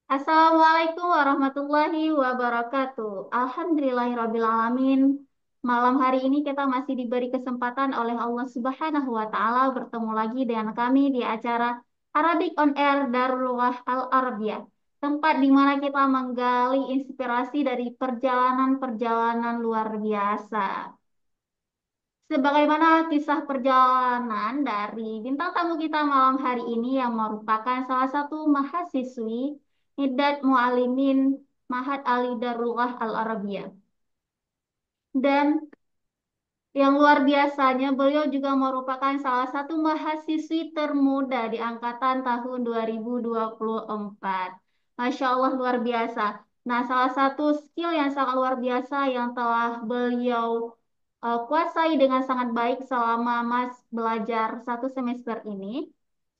Assalamualaikum warahmatullahi wabarakatuh. Alhamdulillahirrabbilalamin. Malam hari ini kita masih diberi kesempatan oleh Allah Subhanahu wa Ta'ala bertemu lagi dengan kami di acara Arabic on Air Darullah Al Arabiyah. Tempat di mana kita menggali inspirasi dari perjalanan-perjalanan luar biasa. Sebagaimana kisah perjalanan dari bintang tamu kita malam hari ini yang merupakan salah satu mahasiswi Hiddat Mualimin Mahad Ali Darullah Al Arabiyah. Dan yang luar biasanya, beliau juga merupakan salah satu mahasiswi termuda di angkatan tahun 2024. Masya Allah, luar biasa. Nah, salah satu skill yang sangat luar biasa yang telah beliau kuasai dengan sangat baik selama Mas belajar 1 semester ini,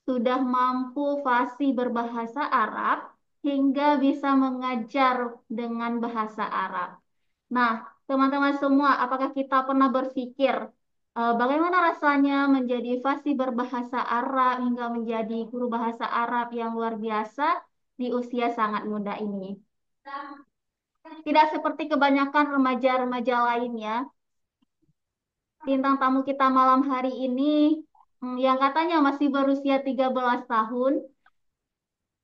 sudah mampu fasih berbahasa Arab hingga bisa mengajar dengan bahasa Arab. Nah, teman-teman semua, apakah kita pernah berpikir bagaimana rasanya menjadi fasih berbahasa Arab hingga menjadi guru bahasa Arab yang luar biasa di usia sangat muda ini? Tidak seperti kebanyakan remaja-remaja lainnya, bintang tamu kita malam hari ini yang katanya masih berusia 13 tahun,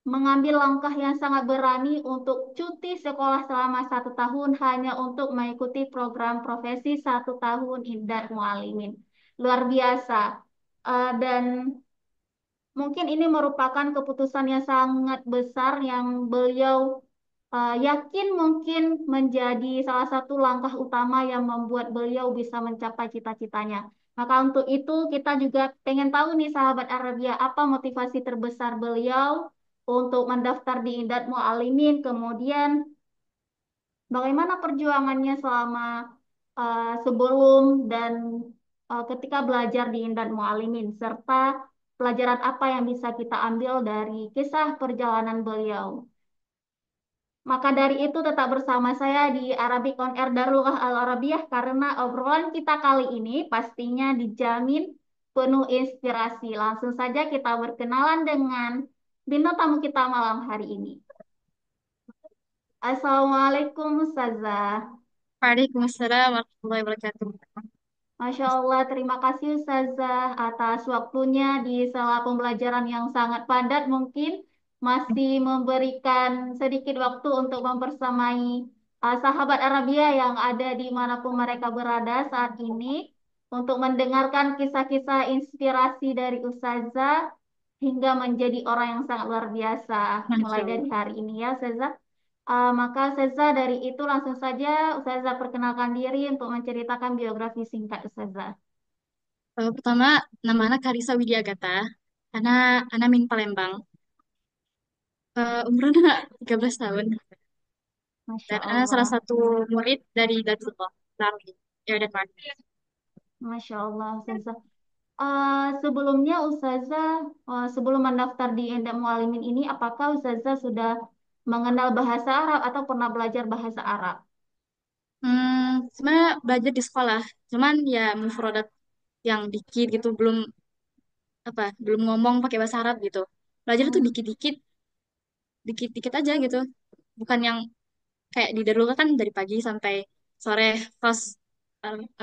mengambil langkah yang sangat berani untuk cuti sekolah selama 1 tahun hanya untuk mengikuti program profesi 1 tahun Iddat Mualimin. Luar biasa. Dan mungkin ini merupakan keputusan yang sangat besar yang beliau yakin mungkin menjadi salah satu langkah utama yang membuat beliau bisa mencapai cita-citanya. Maka untuk itu kita juga pengen tahu nih sahabat Arabia apa motivasi terbesar beliau untuk mendaftar di Indat Mualimin, kemudian bagaimana perjuangannya selama sebelum dan ketika belajar di Indat Mualimin, serta pelajaran apa yang bisa kita ambil dari kisah perjalanan beliau. Maka dari itu tetap bersama saya di Arabic on Air Darullah Al Arabiyah karena obrolan kita kali ini pastinya dijamin penuh inspirasi. Langsung saja kita berkenalan dengan bintang tamu kita malam hari ini. Assalamualaikum Ustazah. Waalaikumsalam warahmatullahi wabarakatuh. Masya Allah, terima kasih Ustazah atas waktunya di sela pembelajaran yang sangat padat mungkin masih memberikan sedikit waktu untuk mempersamai sahabat Arabia yang ada di manapun mereka berada saat ini untuk mendengarkan kisah-kisah inspirasi dari Ustazah hingga menjadi orang yang sangat luar biasa mulai Masya dari Allah. hari ini ya Ustazah. Maka Ustazah dari itu langsung saja Ustazah perkenalkan diri untuk menceritakan biografi singkat Ustazah. Pertama, nama anak Karisa Widiagata. Anak Min Palembang. Umur anak 13 tahun. Masya Dan anak salah Allah. satu murid dari Darullah. Darul. Ya, dan Masya Allah Ustazah. Sebelumnya Ustazah, sebelum mendaftar di Endam Mualimin ini, apakah Ustazah sudah mengenal bahasa Arab atau pernah belajar bahasa Arab? Sebenarnya belajar di sekolah. Cuman ya mufrodat yang dikit gitu. Belum ngomong pakai bahasa Arab gitu. Belajar tuh Hmm. dikit-dikit. Dikit-dikit aja gitu. Bukan yang kayak di Darullah kan dari pagi sampai sore kelas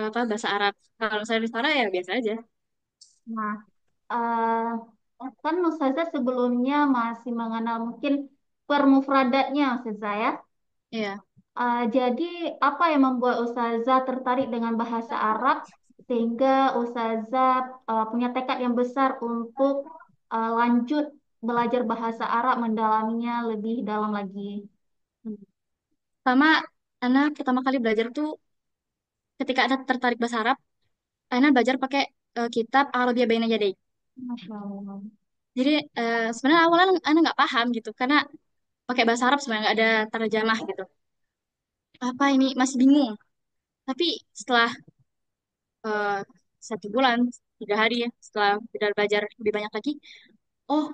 bahasa Arab. Kalau misalnya di sana ya biasa aja. Nah, kan Ustazah sebelumnya masih mengenal mungkin permufradatnya Ustazah ya. Iya. Jadi apa yang membuat Ustazah tertarik dengan bahasa Arab sehingga Ustazah punya tekad yang besar untuk lanjut belajar bahasa Arab mendalaminya lebih dalam lagi. Sama Ana pertama kali belajar tuh ketika Ana tertarik bahasa Arab, Ana belajar pakai kitab Arabia Baina Yadai. Masya Allah. Jadi sebenarnya awalnya Ana nggak paham gitu karena pakai bahasa Arab sebenarnya nggak ada terjemah gitu. Apa ini masih bingung. Tapi setelah eh, 1 bulan, 3 hari ya, setelah udah belajar lebih banyak lagi, oh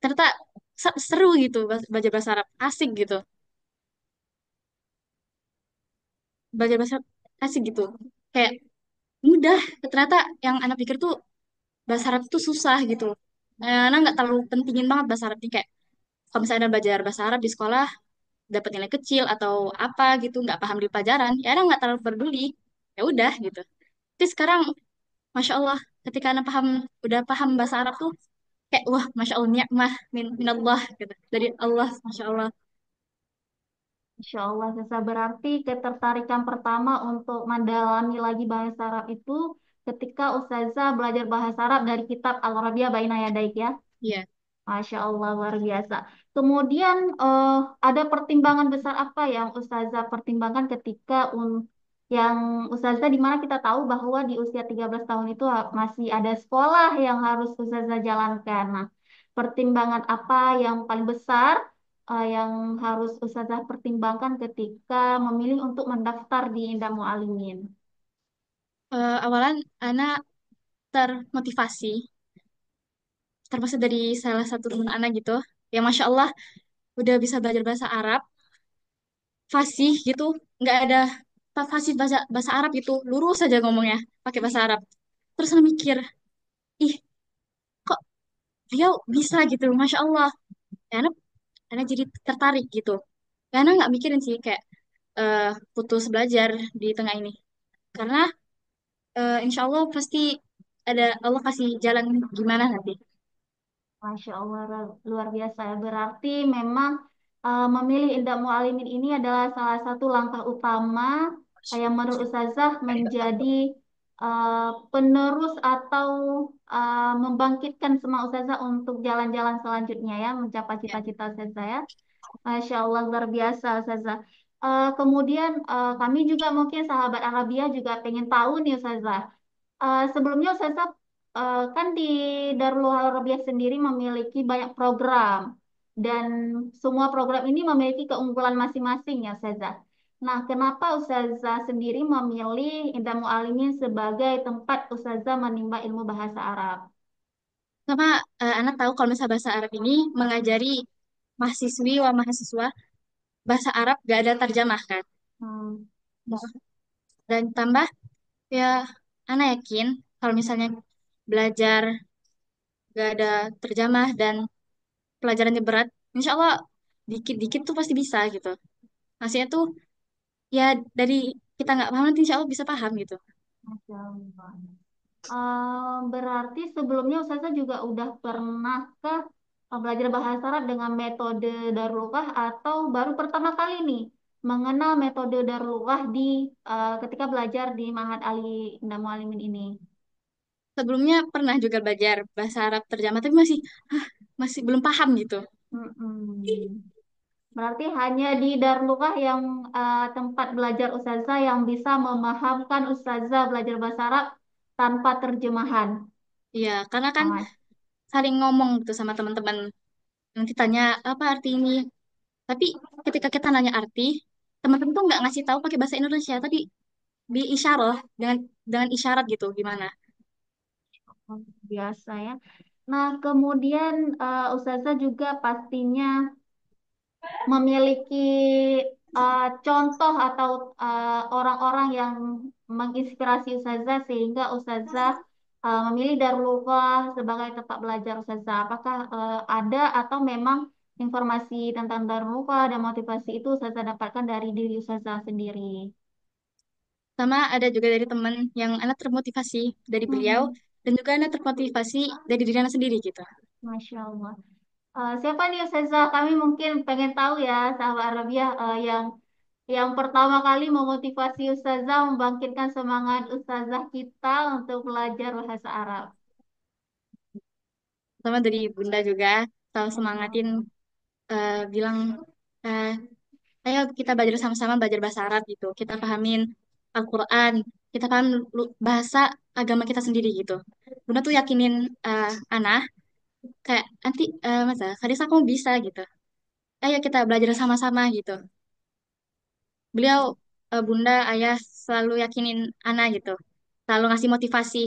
ternyata seru gitu belajar bahasa Arab, asik gitu. Belajar bahasa Arab asik gitu. Kayak mudah. Ternyata yang anak pikir tuh bahasa Arab tuh susah gitu. Anak nggak terlalu pentingin banget bahasa Arab nih kayak kalau misalnya belajar bahasa Arab di sekolah dapat nilai kecil atau apa gitu, nggak paham di pelajaran, ya Ana nggak terlalu peduli, ya udah gitu. Tapi sekarang, masya Allah, ketika Ana udah paham bahasa Arab tuh kayak wah, masya Allah, nikmah minallah gitu dari Allah, masya Allah. Insya Allah, Sesa. Berarti ketertarikan pertama untuk mendalami lagi bahasa Arab itu ketika Ustazah belajar bahasa Arab dari kitab Al-Arabiya Baina Yadaik ya. Iya. Masya Allah, luar biasa. Kemudian ada pertimbangan besar apa yang Ustazah pertimbangkan ketika yang Ustazah di mana kita tahu bahwa di usia 13 tahun itu masih ada sekolah yang harus Ustazah jalankan. Nah, pertimbangan apa yang paling besar yang harus Ustazah pertimbangkan ketika memilih untuk mendaftar di Indah Mualimin? Awalan Ana termotivasi, termasuk dari salah satu teman Ana gitu, yang masya Allah udah bisa belajar bahasa Arab, fasih gitu, nggak ada fasih bahasa bahasa Arab gitu, lurus saja ngomongnya pakai bahasa Arab. Terus Ana mikir, ih kok dia bisa gitu, masya Allah. Ya, Ana jadi tertarik gitu. Karena nggak mikirin sih kayak eh, putus belajar di tengah ini. Karena insya Allah pasti ada Allah kasih jalan gimana nanti. Masya Allah, luar biasa ya. Berarti memang memilih Indah Mualimin ini adalah salah satu langkah utama yang menurut Ustazah menjadi penerus atau membangkitkan semangat Ustazah untuk jalan-jalan selanjutnya ya, mencapai Ya. cita-cita Ustazah ya. Masya Allah, luar biasa Ustazah. Kemudian kami juga mungkin sahabat Arabia juga pengen tahu nih Ustazah. Sebelumnya Ustazah kan di Darul Harbiah sendiri memiliki banyak program dan semua program ini memiliki keunggulan masing-masing ya Ustazah. Nah, kenapa Ustazah sendiri memilih Indah Mualimin sebagai tempat Ustazah menimba ilmu bahasa Arab? Sama anak tahu kalau misalnya bahasa Arab ini mengajari mahasiswi wa mahasiswa bahasa Arab gak ada terjemah kan. Hmm, Dan tambah ya anak yakin kalau misalnya belajar gak ada terjemah dan pelajarannya berat, insya Allah dikit-dikit tuh pasti bisa gitu. Maksudnya tuh ya dari kita nggak paham nanti insya Allah bisa paham gitu. Masya Allah. Berarti sebelumnya Ustazah juga udah pernahkah belajar bahasa Arab dengan metode Darullah atau baru pertama kali nih mengenal metode Darullah di ketika belajar di Ma'had Ali Indah Mualimin ini? Sebelumnya pernah juga belajar bahasa Arab terjemah tapi masih belum paham gitu. Mm-mm. Berarti hanya di Darullah yang tempat belajar Ustazah yang bisa memahamkan Ustazah belajar bahasa Arab tanpa terjemahan. Iya, karena kan Oh, saling ngomong gitu sama teman-teman. Nanti tanya apa arti ini. Tapi ketika kita nanya arti, teman-teman tuh nggak ngasih tahu pakai bahasa Indonesia, tapi di isyarah dengan isyarat gitu gimana. biasa ya. Nah, kemudian Ustazah juga pastinya memiliki contoh atau orang-orang yang menginspirasi Ustazah sehingga Ustazah memilih Darul Lughah sebagai tempat belajar Ustazah. Apakah ada atau memang informasi tentang Darul Lughah dan motivasi itu Ustazah dapatkan dari diri Ustazah sendiri? Sama ada juga dari teman yang anak termotivasi dari beliau Hmm, dan juga anak termotivasi dari diri anak sendiri gitu. Masya Allah. Siapa nih Ustazah? Kami mungkin pengen tahu ya, sahabat Arabiah yang pertama kali memotivasi Ustazah, membangkitkan semangat Ustazah kita untuk belajar bahasa Arab. Sama dari Bunda juga selalu Masya semangatin Allah. bilang eh, ayo kita belajar sama-sama belajar bahasa Arab gitu. Kita pahamin Al-Quran, kita paham bahasa agama kita sendiri gitu. Bunda tuh yakinin Ana kayak nanti masa Karisa kamu bisa gitu. Ayo kita belajar sama-sama gitu. Beliau Bunda, Ayah selalu yakinin Ana gitu. Selalu ngasih motivasi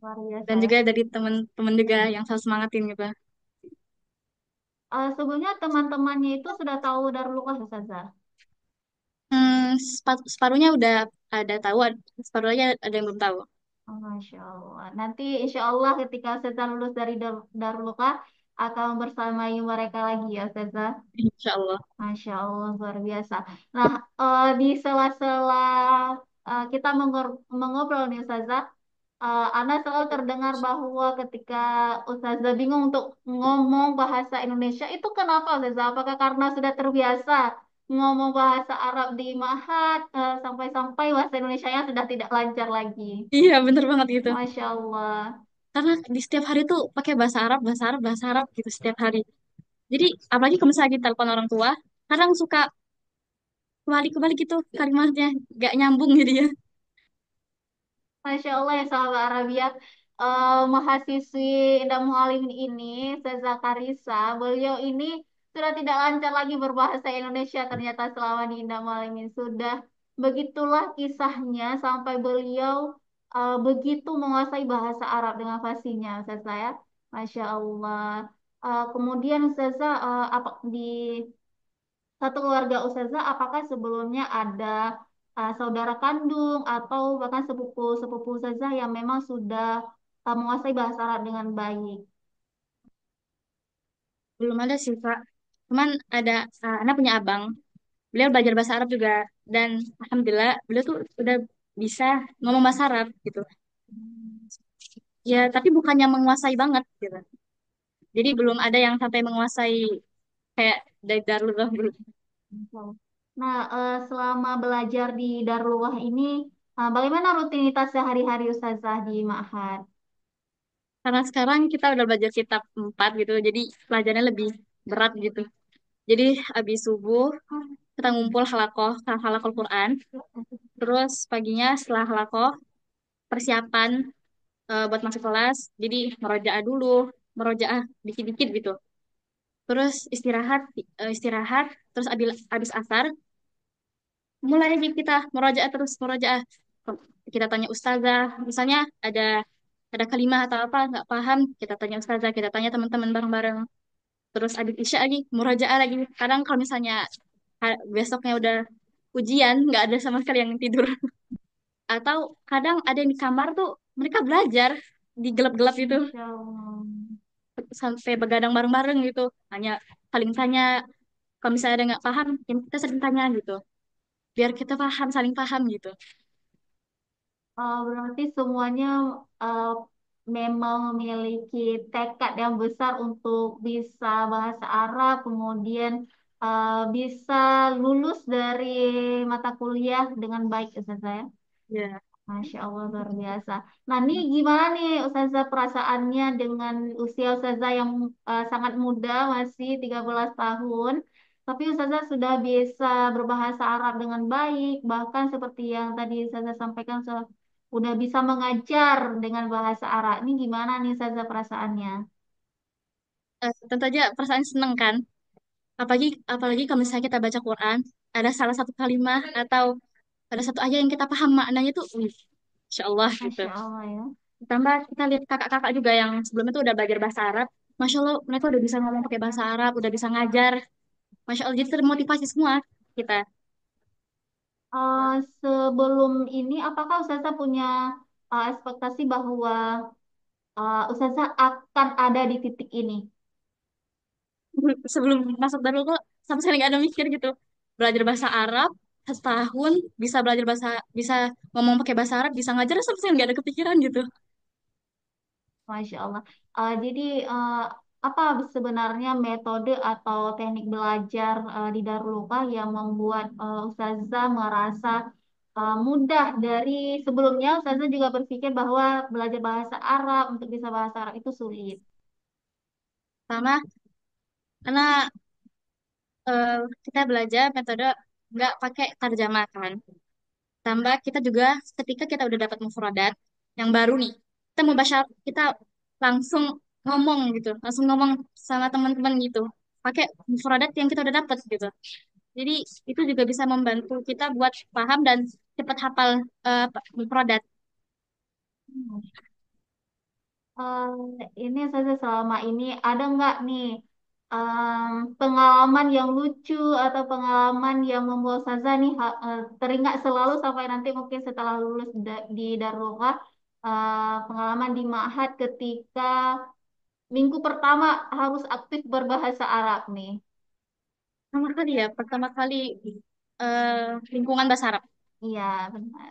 Luar biasa dan ya. juga dari teman-teman juga yang selalu semangatin gitu. Sebelumnya teman-temannya itu sudah tahu Darul Lughah Ustazah. Separuhnya udah ada tahu, separuhnya ada yang belum tahu. Oh, Masya Allah. Nanti insya Allah ketika Ustazah lulus dari Darul Lughah, akan bersamai mereka lagi ya, Ustazah. Insya Allah. Masya Allah, luar biasa. Nah, di sela-sela kita mengobrol nih, Ustazah, Ana selalu terdengar bahwa ketika Ustazah bingung untuk ngomong bahasa Indonesia, itu kenapa, Ustazah? Apakah karena sudah terbiasa ngomong bahasa Arab di Ma'had, sampai-sampai bahasa Indonesia-nya sudah tidak lancar lagi? Iya, bener banget gitu. Masya Allah. Karena di setiap hari tuh pakai bahasa Arab, bahasa Arab, bahasa Arab gitu setiap hari. Jadi apalagi kalau misalnya kita telepon orang tua, kadang suka kebalik-kebalik gitu kalimatnya, gak nyambung gitu ya. Masya Allah ya sahabat Arabia, mahasiswi Indah Mualimin ini, Seza Karisa, beliau ini sudah tidak lancar lagi berbahasa Indonesia ternyata selama di Indah Mualimin. Sudah begitulah kisahnya sampai beliau begitu menguasai bahasa Arab dengan fasihnya, Ustaz saya. Masya Allah. Kemudian Ustazah, apa di satu keluarga Ustazah, apakah sebelumnya ada saudara kandung atau bahkan sepupu-sepupu Ustazah yang memang sudah menguasai bahasa Arab dengan baik? Belum ada sih, Kak. Cuman ada, anak punya abang. Beliau belajar bahasa Arab juga. Dan Alhamdulillah, beliau tuh udah bisa ngomong bahasa Arab gitu. Ya, tapi bukannya menguasai banget gitu. Jadi belum ada yang sampai menguasai kayak dari Darullah dulu. Nah, selama belajar di Darullah ini, bagaimana rutinitas sehari-hari Ustazah di Ma'had? Karena sekarang kita udah belajar kitab 4 gitu, jadi pelajarannya lebih berat gitu. Jadi habis subuh kita ngumpul halakoh Quran. Terus paginya setelah halakoh persiapan buat masuk kelas. Jadi merojaah dulu, merojaah dikit-dikit gitu. Terus istirahat. Terus abis asar mulai lagi kita merojaah terus merojaah. Kita tanya ustazah, misalnya ada kalimat atau apa nggak paham, kita tanya ustazah, kita tanya teman-teman bareng-bareng. Terus abis isya lagi murojaah lagi. Kadang kalau misalnya besoknya udah ujian nggak ada sama sekali yang tidur. Atau kadang ada yang di kamar tuh mereka belajar di gelap-gelap gitu Masya Allah. sampai begadang bareng-bareng gitu. Hanya saling tanya. Kalau misalnya ada nggak paham, ya kita sering tanya gitu. Biar kita paham, saling paham gitu. Berarti semuanya uh, memang memiliki tekad yang besar untuk bisa bahasa Arab, kemudian bisa lulus dari mata kuliah dengan baik, Ustazah ya. Ya. Masya Allah, luar biasa. Nah, nih gimana nih Ustazah perasaannya dengan usia Ustazah yang sangat muda, masih 13 tahun. Tapi Ustazah sudah bisa berbahasa Arab dengan baik, bahkan seperti yang tadi Ustazah sampaikan, udah bisa mengajar dengan bahasa Arab. Ini gimana nih Ustazah perasaannya? Tentu aja perasaan seneng kan. Apalagi, apalagi kalau misalnya kita baca Quran, ada salah satu kalimat atau ada satu ayat yang kita paham maknanya tuh, Insya Allah gitu. Masya Allah ya. Ditambah kita lihat kakak-kakak juga yang sebelumnya tuh udah belajar bahasa Arab. Masya Allah, mereka udah bisa ngomong pakai bahasa Arab, udah bisa ngajar. Masya Allah, jadi termotivasi semua kita. Eh, Sebelum ini, apakah Ustazah punya ekspektasi bahwa Ustazah akan ada di titik ini? Sebelum masuk Darul kok sama sekali nggak ada mikir gitu. Belajar bahasa Arab, setahun, bisa belajar bahasa, bisa ngomong pakai bahasa Arab, bisa ngajar, sama sekali nggak ada kepikiran gitu. Masya Allah. Jadi apa sebenarnya metode atau teknik belajar di Darul Luqah yang membuat Ustazah merasa mudah dari sebelumnya Ustazah juga berpikir bahwa belajar bahasa Arab untuk bisa bahasa Arab itu sulit. Sama, karena eh, kita belajar metode nggak pakai tarjamah kan. Tambah kita juga ketika kita udah dapat mufradat yang baru nih, kita mau baca, kita langsung ngomong gitu, langsung ngomong sama teman-teman gitu, pakai mufradat yang kita udah dapat gitu. Jadi itu juga bisa membantu kita buat paham dan cepat hafal mufradat. Eh, ini saya selama ini ada nggak nih pengalaman yang lucu atau pengalaman yang membuat Saza nih teringat selalu sampai nanti mungkin setelah lulus di Darullah, pengalaman di Ma'had ketika Minggu pertama harus aktif berbahasa Arab nih. Pertama kali ya, pertama kali lingkungan bahasa Arab. Iya, benar.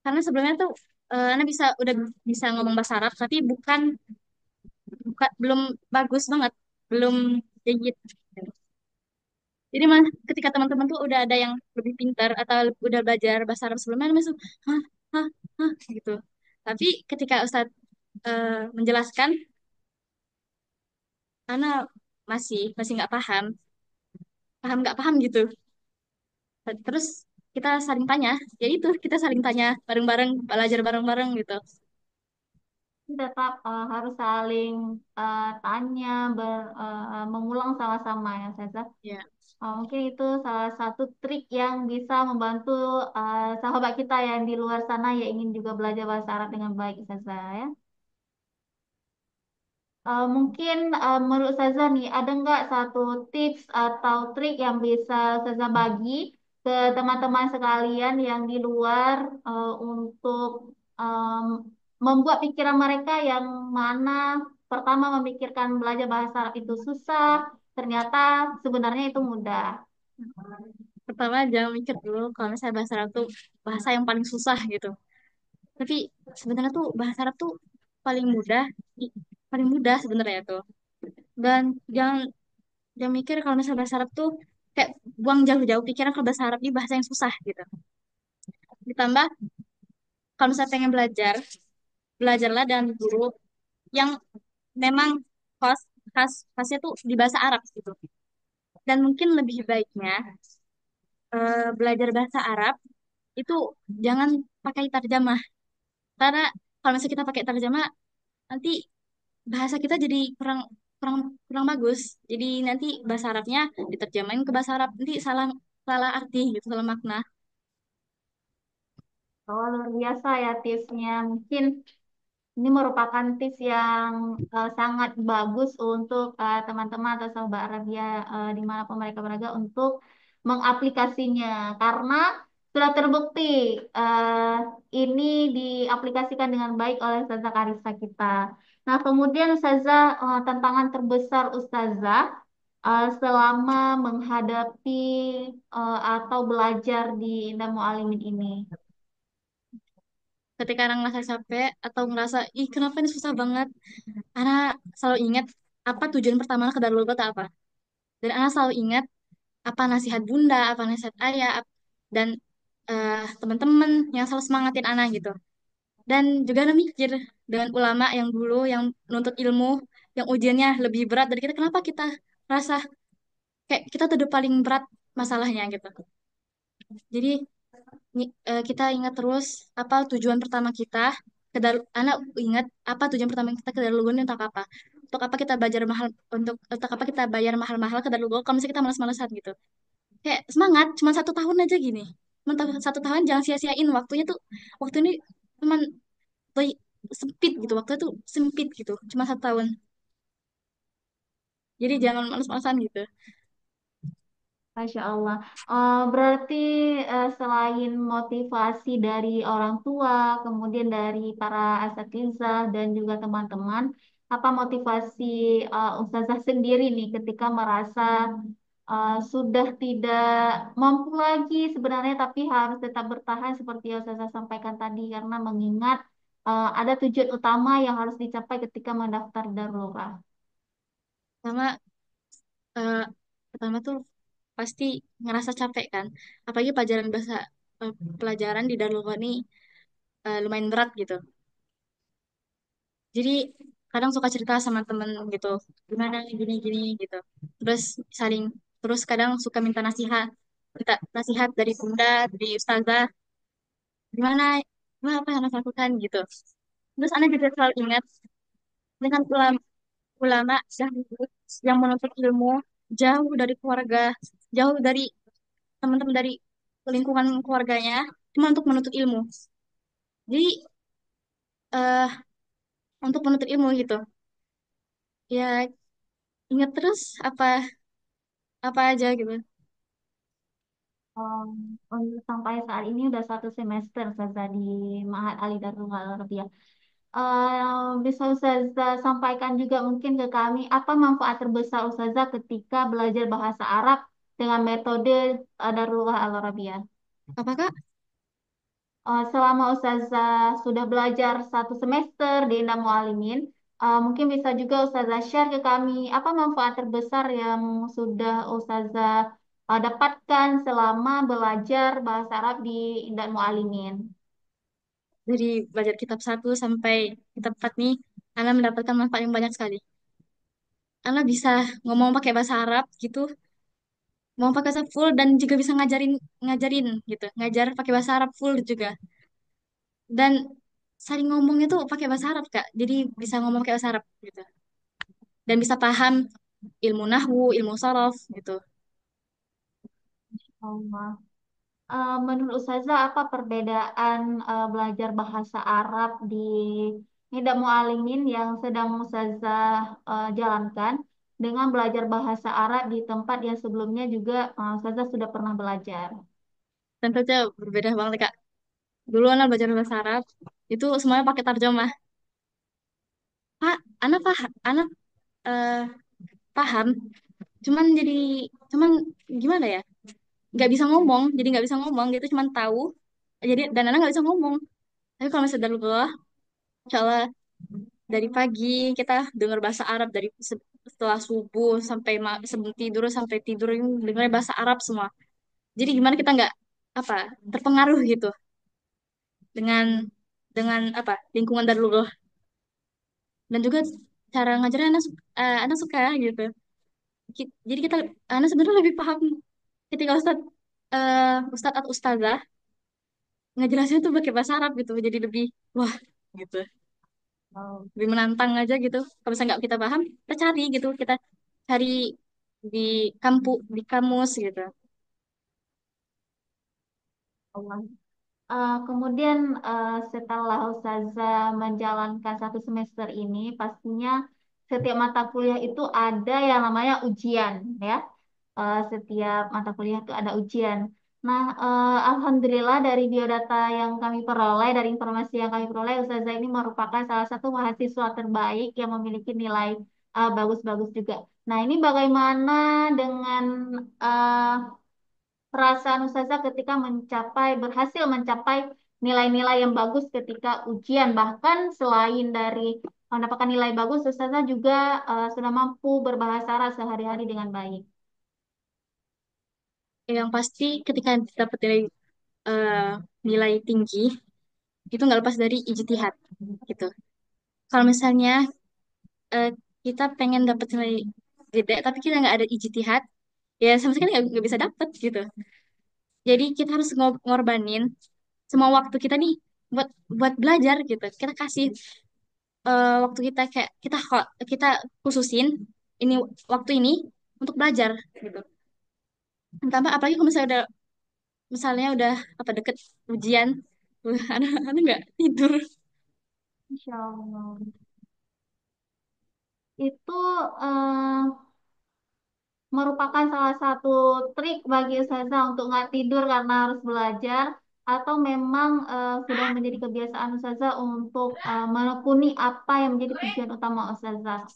Karena sebelumnya tuh Ana udah bisa ngomong bahasa Arab, tapi belum bagus banget, belum jadi. Jadi mah ketika teman-teman tuh udah ada yang lebih pintar atau udah belajar bahasa Arab sebelumnya, masuk hah, hah, hah gitu. Tapi ketika Ustadz menjelaskan, Ana masih masih nggak paham, paham nggak paham gitu. Terus kita saling tanya, ya itu kita saling tanya bareng-bareng, belajar bareng-bareng gitu. Tetap harus saling tanya, mengulang sama-sama ya, Saza. Ya, Mungkin itu salah satu trik yang bisa membantu sahabat kita yang di luar sana yang ingin juga belajar bahasa Arab dengan baik, Saza ya. Mungkin menurut Saza nih, ada nggak satu tips atau trik yang bisa Saza bagi ke teman-teman sekalian yang di luar untuk em, membuat pikiran mereka yang mana pertama memikirkan belajar bahasa Arab itu susah, ternyata sebenarnya itu mudah. pertama jangan mikir dulu kalau misalnya bahasa Arab tuh bahasa yang paling susah gitu. Tapi sebenarnya tuh bahasa Arab tuh paling mudah, i- paling mudah sebenarnya tuh. Dan jangan jangan mikir kalau misalnya bahasa Arab tuh kayak buang jauh-jauh pikiran kalau bahasa Arab ini bahasa yang susah gitu. Ditambah kalau misalnya pengen belajar, belajarlah dengan guru yang memang khas khasnya tuh di bahasa Arab gitu. Dan mungkin lebih baiknya belajar bahasa Arab itu jangan pakai terjemah. Karena kalau misalnya kita pakai terjemah, nanti bahasa kita jadi kurang kurang kurang bagus. Jadi nanti bahasa Arabnya diterjemahin ke bahasa Arab, nanti salah salah arti gitu, salah makna. Oh, luar biasa ya tipsnya. Mungkin ini merupakan tips yang sangat bagus untuk teman-teman atau sahabat Arabia dimanapun mereka berada untuk mengaplikasinya karena sudah terbukti eh, ini diaplikasikan dengan baik oleh Ustazah Karisa kita. Nah, kemudian Ustazah, tantangan terbesar Ustazah selama menghadapi atau belajar di Indah Mualimin ini. Ketika orang ngerasa capek atau ngerasa, ih kenapa ini susah banget, Ana selalu ingat apa tujuan pertama ke Darul Ghazal apa. Dan Ana selalu ingat apa nasihat bunda, apa nasihat ayah, dan teman-teman yang selalu semangatin Ana gitu. Dan juga Ana mikir dengan ulama yang dulu yang menuntut ilmu, yang ujiannya lebih berat dari kita, kenapa kita rasa kayak kita tuh udah paling berat masalahnya gitu. Jadi kita ingat terus apa tujuan pertama kita anak ingat apa tujuan pertama kita ke Darul ini untuk apa? Untuk apa kita belajar mahal untuk apa kita bayar mahal-mahal ke Darul kalau misalnya kita malas-malasan gitu. Kayak semangat cuma 1 tahun aja gini. Cuma 1 tahun jangan sia-siain waktunya tuh waktu ini cuma sempit gitu waktu itu sempit gitu cuma 1 tahun. Jadi jangan malas-malasan gitu. Masya Allah. Berarti selain motivasi dari orang tua, kemudian dari para asatizah dan juga teman-teman, apa motivasi Ustazah sendiri nih ketika merasa sudah tidak mampu lagi sebenarnya tapi harus tetap bertahan seperti yang Ustazah sampaikan tadi karena mengingat ada tujuan utama yang harus dicapai ketika mendaftar darurat. Sama eh, pertama tuh pasti ngerasa capek kan. Apalagi pelajaran di Darul ini lumayan berat gitu. Jadi kadang suka cerita sama temen gitu, gimana gini-gini gitu. Terus saling, terus kadang suka minta nasihat dari bunda, dari ustazah, gimana, wah apa yang harus lakukan gitu. Terus anak juga selalu ingat dengan ulama dahulu yang menuntut ilmu jauh dari keluarga, jauh dari teman-teman dari lingkungan keluarganya, cuma untuk menuntut ilmu. Jadi eh untuk menuntut ilmu gitu. Ya ingat terus apa apa aja gitu. Untuk sampai saat ini udah 1 semester Ustazah di Ma'had Ali Darul Harbiah. Bisa Ustazah sampaikan juga mungkin ke kami apa manfaat terbesar Ustazah ketika belajar bahasa Arab dengan metode Darullah Al-Arabiyah. Apa Kak? Selama Ustazah sudah belajar 1 semester di Indah Mualimin, mungkin bisa juga Ustazah share ke kami apa manfaat terbesar yang sudah Ustazah dapatkan selama belajar bahasa Arab di Indah Mualimin. Dari belajar kitab 1 sampai kitab 4 nih, Ana mendapatkan manfaat yang banyak sekali. Ana bisa ngomong pakai bahasa Arab gitu, ngomong pakai bahasa Arab full dan juga bisa ngajarin ngajarin gitu, ngajar pakai bahasa Arab full juga. Dan sering ngomongnya tuh pakai bahasa Arab Kak. Jadi bisa ngomong pakai bahasa Arab gitu. Dan bisa paham ilmu nahwu, ilmu sorof gitu. Allah. Menurut Ustazah, apa perbedaan belajar bahasa Arab di Nida Mualimin yang sedang Ustazah jalankan dengan belajar bahasa Arab di tempat yang sebelumnya juga Ustazah sudah pernah belajar? Tentunya berbeda banget Kak. Dulu anak belajar bahasa Arab, itu semuanya pakai tarjamah. Pak, anak eh, paham, cuman jadi, cuman gimana ya? Nggak bisa ngomong, jadi nggak bisa ngomong gitu, cuman tahu. Jadi dan anak nggak bisa ngomong. Tapi kalau misalnya dulu, insya Allah dari pagi kita dengar bahasa Arab dari setelah subuh sampai sebelum tidur sampai tidur ini dengar bahasa Arab semua. Jadi gimana kita nggak apa terpengaruh gitu dengan apa lingkungan Darullah dan juga cara ngajarnya anak suka gitu. Jadi kita anak sebenarnya lebih paham ketika Ustadz atau Ustazah ngejelasin tuh pakai bahasa Arab gitu. Jadi lebih wah gitu. Oh, Lebih menantang aja gitu. Kalau misalnya nggak kita paham, kita cari gitu. Kita cari di di kamus gitu. Allah. Kemudian setelah Ustazah menjalankan 1 semester ini, pastinya setiap mata kuliah itu ada yang namanya ujian, ya. Setiap mata kuliah itu ada ujian. Nah, Alhamdulillah dari biodata yang kami peroleh, dari informasi yang kami peroleh, Ustazah ini merupakan salah satu mahasiswa terbaik yang memiliki nilai bagus-bagus juga. Nah, ini bagaimana dengan perasaan Ustazah ketika berhasil mencapai nilai-nilai yang bagus ketika ujian. Bahkan selain dari mendapatkan nilai bagus, Ustazah juga sudah mampu berbahasa Arab sehari-hari dengan baik. Yang pasti ketika dapat eh, nilai tinggi, itu nggak lepas dari ijtihad gitu. Kalau misalnya eh, kita pengen dapat nilai gede, tapi kita nggak ada ijtihad, ya sama sekali nggak bisa dapet gitu. Jadi kita harus ngorbanin semua waktu kita nih buat buat belajar gitu. Kita kasih waktu kita kayak kita khususin ini waktu ini untuk belajar gitu. Tambah apalagi kalau misalnya udah apa deket ujian, anak nggak tidur. Insya Allah. Itu eh, merupakan salah satu trik bagi Ustazah untuk nggak tidur karena harus belajar, atau memang sudah menjadi kebiasaan Ustazah untuk menekuni apa yang menjadi tujuan utama Ustazah.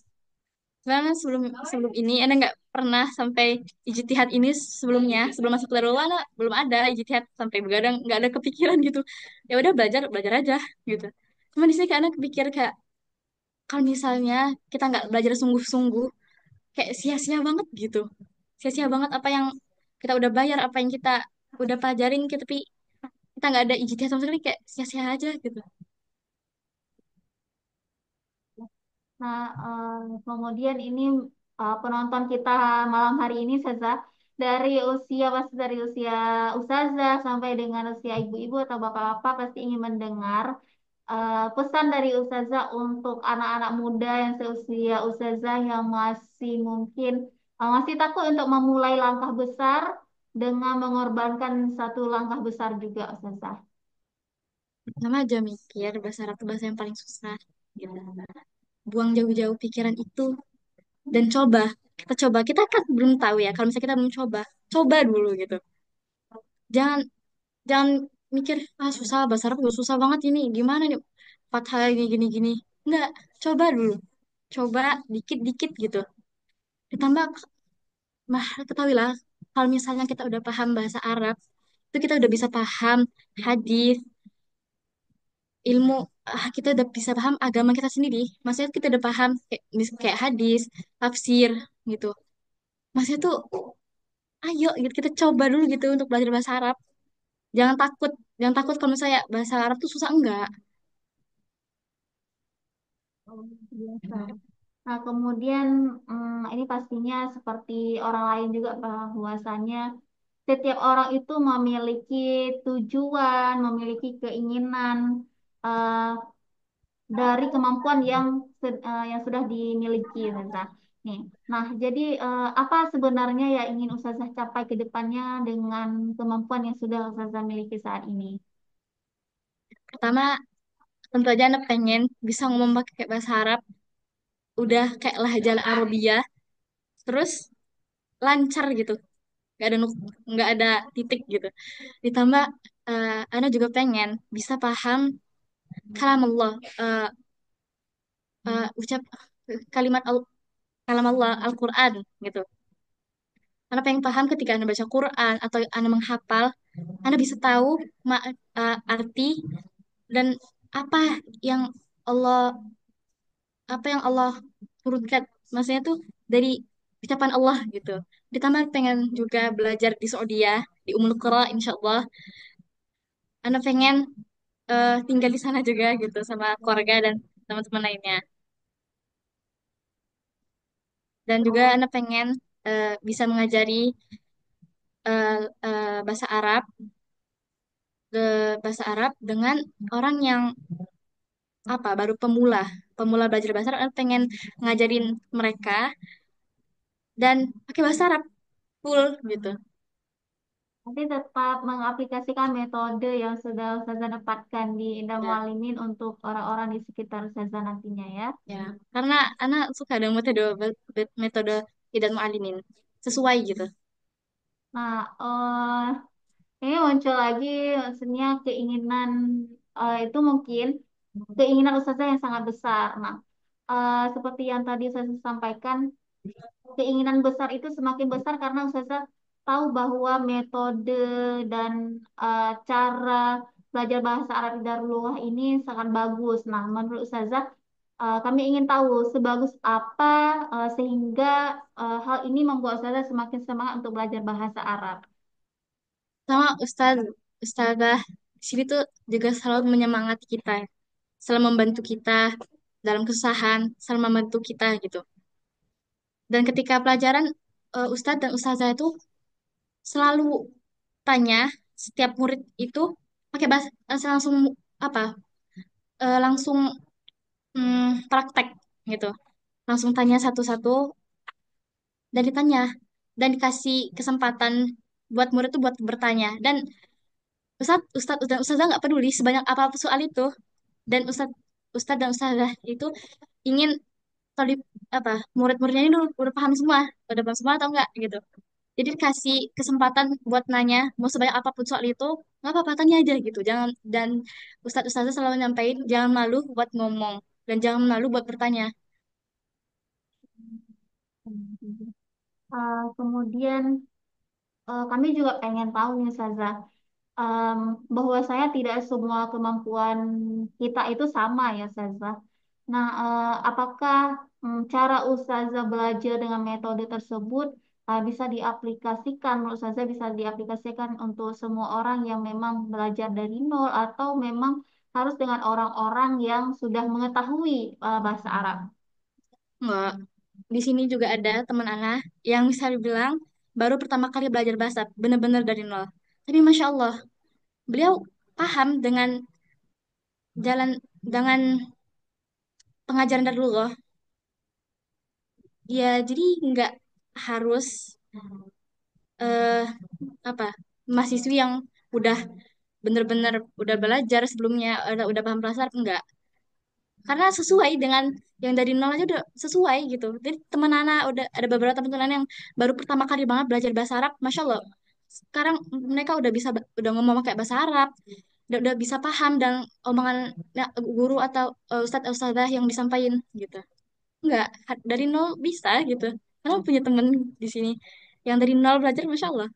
Karena sebelum sebelum ini Ana nggak pernah sampai ijtihad ini sebelumnya sebelum masuk ke Darul Ana belum ada ijtihad sampai begadang nggak ada kepikiran gitu. Ya udah belajar belajar aja gitu. Cuma di sini karena kepikir kayak kalau misalnya kita nggak belajar sungguh-sungguh kayak sia-sia banget gitu. Sia-sia banget apa yang kita udah bayar, apa yang kita udah pelajarin, tapi kita nggak ada ijtihad sama sekali kayak sia-sia aja gitu. Nah, kemudian ini penonton kita malam hari ini Ustazah, dari usia Ustazah sampai dengan usia ibu-ibu atau bapak-bapak pasti ingin mendengar pesan dari Ustazah untuk anak-anak muda yang seusia Ustazah yang masih mungkin masih takut untuk memulai langkah besar dengan mengorbankan satu langkah besar juga Ustazah. Pertama aja mikir bahasa Arab itu bahasa yang paling susah gitu. Buang jauh-jauh pikiran itu dan coba kita kan belum tahu ya kalau misalnya kita belum coba dulu gitu. Jangan jangan mikir ah susah bahasa Arab juga susah banget ini gimana nih fathah ini gini gini. Enggak, coba dulu. Coba dikit-dikit gitu. Ditambah ketahuilah kalau misalnya kita udah paham bahasa Arab, itu kita udah bisa paham hadis, ilmu kita udah bisa paham agama kita sendiri. Maksudnya kita udah paham kayak hadis, tafsir gitu. Maksudnya tuh ayo gitu kita coba dulu gitu untuk belajar bahasa Arab. Jangan takut, jangan takut kalau misalnya bahasa Arab tuh susah enggak. Oh, biasa. Nah, kemudian ini pastinya seperti orang lain juga bahwasanya setiap orang itu memiliki tujuan, memiliki keinginan eh, dari kemampuan yang yang sudah dimiliki, Ustazah. Nih, nah jadi apa sebenarnya yang ingin Ustazah capai ke depannya dengan kemampuan yang sudah Ustazah miliki saat ini? Pertama, tentu aja anak pengen bisa ngomong pakai bahasa Arab, udah kayak lahjah Arabia, terus lancar gitu. Nggak ada nggak ada titik gitu. Ditambah Ana juga pengen bisa paham kalam Allah, ucap kalimat kalam Allah Al-Quran gitu. Ana pengen paham ketika Ana baca Quran atau Ana menghafal, Ana bisa tahu arti dan apa yang Allah apa yang Allah turunkan. Maksudnya tuh dari ucapan Allah gitu. Ditambah pengen juga belajar di Saudi di Ummul Qura insya Allah. Ana pengen tinggal di sana juga gitu sama keluarga dan teman-teman lainnya. Dan juga Oh, Ana pengen bisa mengajari bahasa Arab bahasa Arab dengan orang yang apa baru pemula pemula belajar bahasa Arab. Ana pengen ngajarin mereka dan pakai bahasa Arab full gitu. tapi tetap mengaplikasikan metode yang sudah Ustazah dapatkan di Indah Ya, Mualimin untuk orang-orang di sekitar Ustazah nantinya ya. ya. Karena anak suka dengan metode tidak mualimin sesuai gitu. Nah, ini muncul lagi maksudnya keinginan itu mungkin keinginan Ustazah yang sangat besar. Nah, seperti yang tadi saya sampaikan, keinginan besar itu semakin besar karena Ustazah tahu bahwa metode dan cara belajar bahasa Arab di Darullah ini sangat bagus. Nah, menurut Ustazah, kami ingin tahu sebagus apa sehingga hal ini membuat Ustazah semakin semangat untuk belajar bahasa Arab. Sama Ustazah di sini tuh juga selalu menyemangati kita, selalu membantu kita dalam kesusahan, selalu membantu kita gitu. Dan ketika pelajaran Ustadz dan Ustazah itu selalu tanya setiap murid itu pakai bahasa langsung apa langsung praktek gitu. Langsung tanya satu-satu dan ditanya dan dikasih kesempatan buat murid itu buat bertanya dan Ustazah nggak peduli sebanyak apa soal itu dan Ustadz dan Ustazah itu ingin kalau apa murid-muridnya ini udah paham semua, udah paham semua atau enggak gitu. Jadi dikasih kesempatan buat nanya mau sebanyak apapun soal itu nggak apa-apa tanya aja gitu. Jangan dan Ustadz Ustazah selalu nyampain jangan malu buat ngomong dan jangan malu buat bertanya. Kemudian kami juga pengen tahu nih Ustazah, em, bahwa saya tidak semua kemampuan kita itu sama ya Ustazah. Nah, apakah cara Ustazah belajar dengan metode tersebut bisa diaplikasikan, menurut Ustazah bisa diaplikasikan untuk semua orang yang memang belajar dari nol atau memang harus dengan orang-orang yang sudah mengetahui bahasa Arab? Enggak. Di sini juga ada teman Ana yang bisa dibilang baru pertama kali belajar bahasa benar-benar dari nol. Tapi Masya Allah, beliau paham dengan jalan dengan pengajaran dari Allah. Ya, jadi nggak harus eh apa mahasiswi yang udah bener-bener udah belajar sebelumnya udah paham bahasa Arab enggak karena sesuai dengan yang dari nol aja udah sesuai gitu jadi teman anak udah ada beberapa teman teman yang baru pertama kali banget belajar bahasa Arab masya Allah sekarang mereka udah bisa udah ngomong pakai bahasa Arab udah bisa paham dan omongan guru atau ustadz ustadzah yang disampaikan gitu. Enggak, dari nol bisa gitu. Karena punya temen di sini yang dari nol belajar, masya Allah.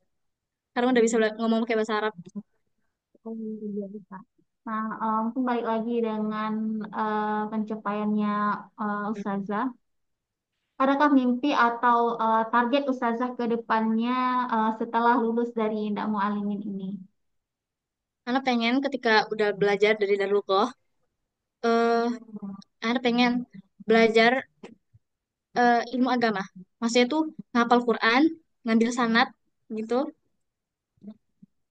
Karena udah bisa ngomong pakai bahasa Arab. Oh, iya bisa. Nah, mungkin balik lagi dengan pencapaiannya Ustazah. Adakah mimpi atau target Ustazah ke depannya setelah lulus dari Indah Mualimin ini? Karena pengen ketika udah belajar dari Darul Qoh, eh Ana pengen belajar ilmu agama. Maksudnya tuh ngapal Quran, ngambil sanad gitu,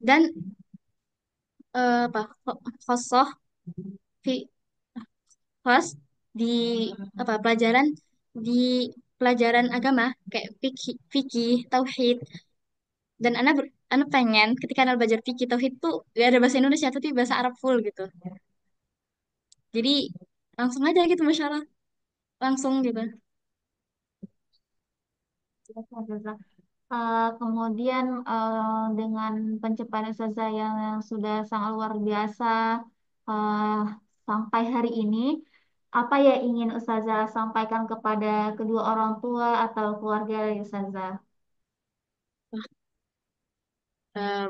dan apa khosoh fi khos di apa di pelajaran agama kayak fikih, tauhid. Dan Ana pengen ketika Ana belajar fikih tauhid tuh gak ada bahasa Indonesia tapi bahasa Arab full gitu. Jadi langsung aja gitu masyarakat langsung gitu. Ya, Ustazah. Kemudian dengan pencapaian Ustazah yang sudah sangat luar biasa eh, sampai hari ini, apa yang ingin Ustazah sampaikan kepada kedua orang tua atau keluarga dari Ustazah?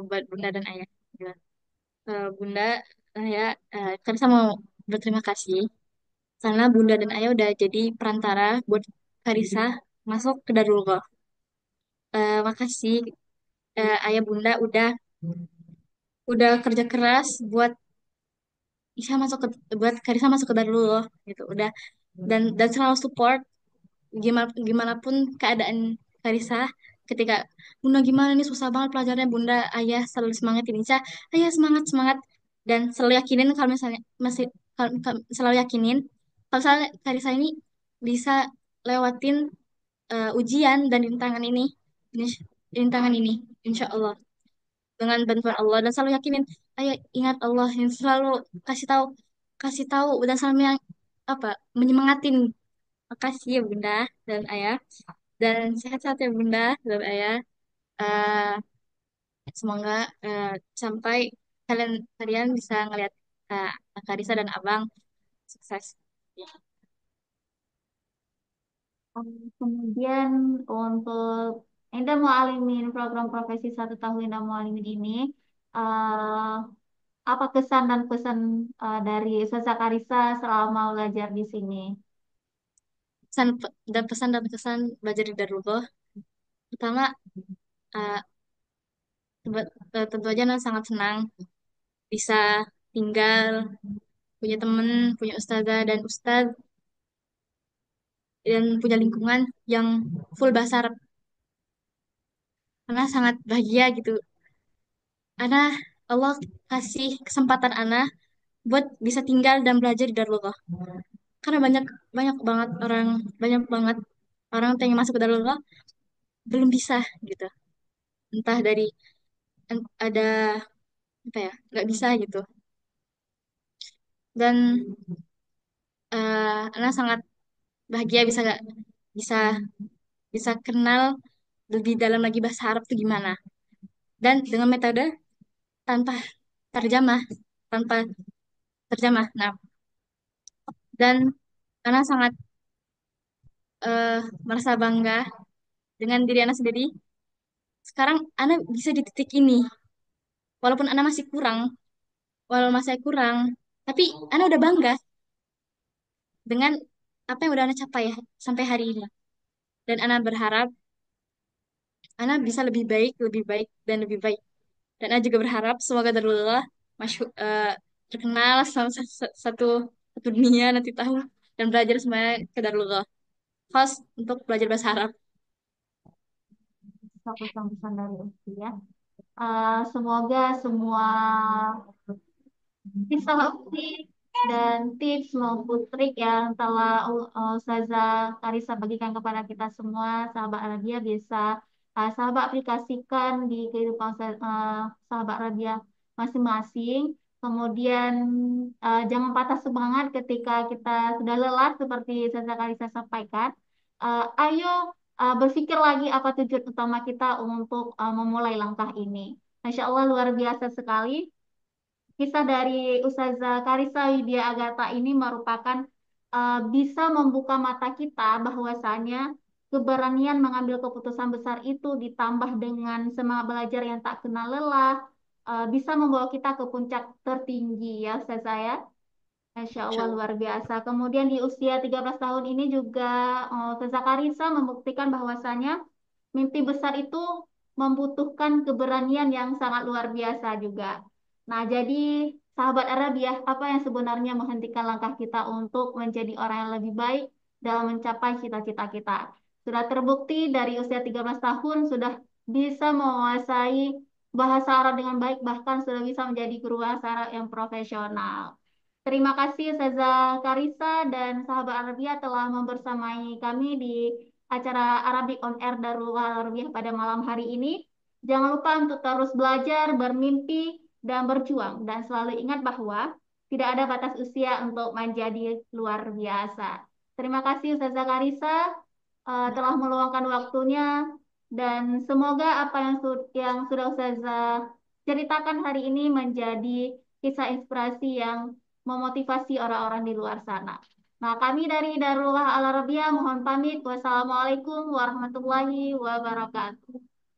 Buat bunda dan ayah. Gitu. Bunda, ayah, kan saya mau berterima kasih karena bunda dan ayah udah jadi perantara buat Karisa masuk ke Darul Ghauf. Makasih ayah bunda udah kerja keras buat Isya masuk ke buat Karisa masuk ke Darul Ghauf gitu. Udah dan selalu support gimana gimana pun keadaan Karisa ketika Bunda gimana nih susah banget pelajarannya Bunda ayah selalu semangatin Ica ayah semangat semangat dan selalu yakinin kalau misalnya selalu yakinin kalau misalnya Karisa ini bisa lewatin ujian dan rintangan ini rintangan ini insya Allah dengan bantuan Allah dan selalu yakinin ayah ingat Allah yang selalu kasih tahu kasih tahu dan selalu yang apa menyemangatin. Makasih ya Bunda dan Ayah. Dan sehat-sehat ya Bunda dan Ayah. Eh, Semoga sampai kalian kalian bisa ngelihat Karisa dan Abang sukses. Ya. Kemudian untuk Indah Mualimin program profesi 1 tahun Indah Mualimin ini, eh, apa kesan dan pesan dari Ustazah Karisa selama belajar di sini? Pesan dan kesan belajar di Darullah. Pertama, eh, tentu aja Nah sangat senang bisa tinggal punya temen, punya ustazah dan ustaz dan punya lingkungan yang full bahasa Arab. Karena sangat bahagia gitu. Ana Allah kasih kesempatan Ana buat bisa tinggal dan belajar di Darullah. Karena banyak banyak banget banyak banget orang yang pengen masuk ke Darullah belum bisa gitu. Entah dari ada apa ya, nggak bisa gitu. Dan Ana sangat bahagia bisa bisa kenal lebih dalam lagi bahasa Arab itu gimana. Dan dengan metode tanpa terjemah, tanpa terjemah. Nah, dan Ana sangat eh, merasa bangga dengan diri Ana sendiri. Sekarang Ana bisa di titik ini, walaupun Ana masih kurang, walau masih kurang, tapi Ana udah bangga dengan apa yang udah Ana capai ya, sampai hari ini. Dan Ana berharap Ana bisa lebih baik, dan lebih baik. Dan Ana juga berharap semoga Darullah terkenal sama satu dunia nanti tahu dan belajar semuanya ke Darullah. Khusus untuk belajar bahasa Arab. Pesan-pesan dari Uci ya. Semoga semua instruksi dan tips maupun trik yang telah Ustazah Karisa bagikan kepada kita semua, sahabat Arabia bisa sahabat aplikasikan di kehidupan sahabat Arabia masing-masing. Kemudian jangan patah semangat ketika kita sudah lelah seperti Ustazah Karisa sampaikan. Ayo berpikir lagi apa tujuan utama kita untuk memulai langkah ini. Masya Allah luar biasa sekali. kisah dari Ustazah Karissa Widya Agatha ini merupakan bisa membuka mata kita bahwasanya keberanian mengambil keputusan besar itu ditambah dengan semangat belajar yang tak kenal lelah bisa membawa kita ke puncak tertinggi ya Ustazah ya. Masya Insya Allah Allah. luar biasa. Kemudian di usia 13 tahun ini juga Ustazah Karissa membuktikan bahwasanya mimpi besar itu membutuhkan keberanian yang sangat luar biasa juga. Nah, jadi sahabat Arabiah, apa yang sebenarnya menghentikan langkah kita untuk menjadi orang yang lebih baik dalam mencapai cita-cita kita? Sudah terbukti dari usia 13 tahun sudah bisa menguasai bahasa Arab dengan baik, bahkan sudah bisa menjadi guru bahasa Arab yang profesional. Terima kasih Ustazah Karissa dan sahabat Arabia telah membersamai kami di acara Arabic on Air Darul Arabiyah pada malam hari ini. Jangan lupa untuk terus belajar, bermimpi, dan berjuang. Dan selalu ingat bahwa tidak ada batas usia untuk menjadi luar biasa. Terima kasih Ustazah Karissa telah meluangkan waktunya dan semoga apa yang sudah Ustazah ceritakan hari ini menjadi kisah inspirasi yang memotivasi orang-orang di luar sana. Nah, kami dari Darullah Al Arabiah mohon pamit. Wassalamualaikum warahmatullahi wabarakatuh.